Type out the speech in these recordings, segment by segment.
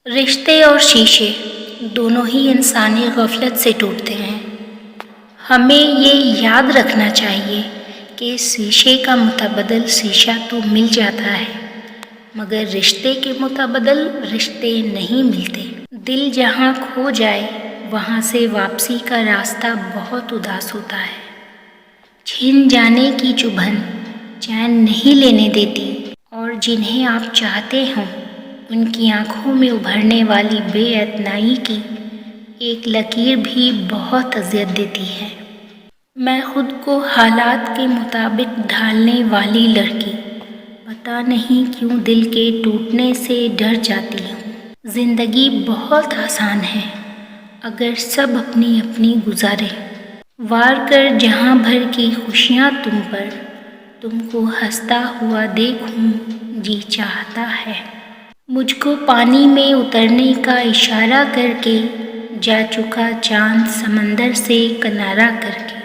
رشتے اور شیشے دونوں ہی انسانی غفلت سے ٹوٹتے ہیں۔ ہمیں یہ یاد رکھنا چاہیے کہ شیشے کا متبادل شیشہ تو مل جاتا ہے، مگر رشتے کے متبادل رشتے نہیں ملتے۔ دل جہاں کھو جائے وہاں سے واپسی کا راستہ بہت اداس ہوتا ہے۔ چھن جانے کی چبھن چین نہیں لینے دیتی، اور جنہیں آپ چاہتے ہوں ان کی آنکھوں میں ابھرنے والی بے اعتنائی کی ایک لکیر بھی بہت اذیت دیتی ہے۔ میں خود کو حالات کے مطابق ڈھالنے والی لڑکی پتہ نہیں کیوں دل کے ٹوٹنے سے ڈر جاتی ہوں۔ زندگی بہت آسان ہے اگر سب اپنی اپنی گزارے۔ وار کر جہاں بھر کی خوشیاں تم پر، تم کو ہنستا ہوا دیکھوں جی چاہتا ہے۔ مجھ کو پانی میں اترنے کا اشارہ کر کے جا چکا چاند سمندر سے کنارہ کر کے۔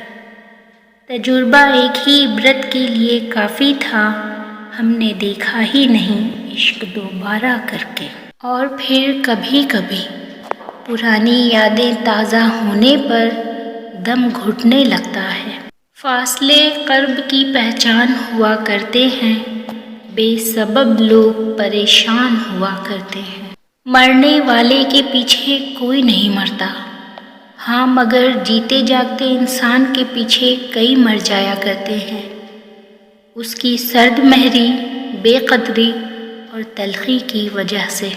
تجربہ ایک ہی عبرت کے لیے کافی تھا، ہم نے دیکھا ہی نہیں عشق دوبارہ کر کے۔ اور پھر کبھی کبھی پرانی یادیں تازہ ہونے پر دم گھٹنے لگتا ہے۔ فاصلے قرب کی پہچان ہوا کرتے ہیں، بے سبب لوگ پریشان ہوا کرتے ہیں۔ مرنے والے کے پیچھے کوئی نہیں مرتا، ہاں مگر جیتے جاگتے انسان کے پیچھے کئی مر جایا کرتے ہیں، اس کی سرد مہری، بے قدری اور تلخی کی وجہ سے۔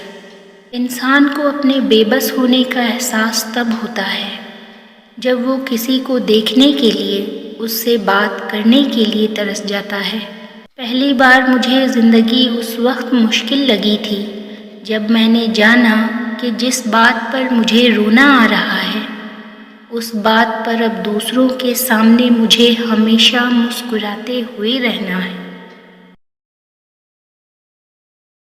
انسان کو اپنے بے بس ہونے کا احساس تب ہوتا ہے جب وہ کسی کو دیکھنے کے لیے، اس سے بات کرنے کے لیے ترس جاتا ہے۔ پہلی بار مجھے زندگی اس وقت مشکل لگی تھی جب میں نے جانا کہ جس بات پر مجھے رونا آ رہا ہے، اس بات پر اب دوسروں کے سامنے مجھے ہمیشہ مسکراتے ہوئے رہنا ہے۔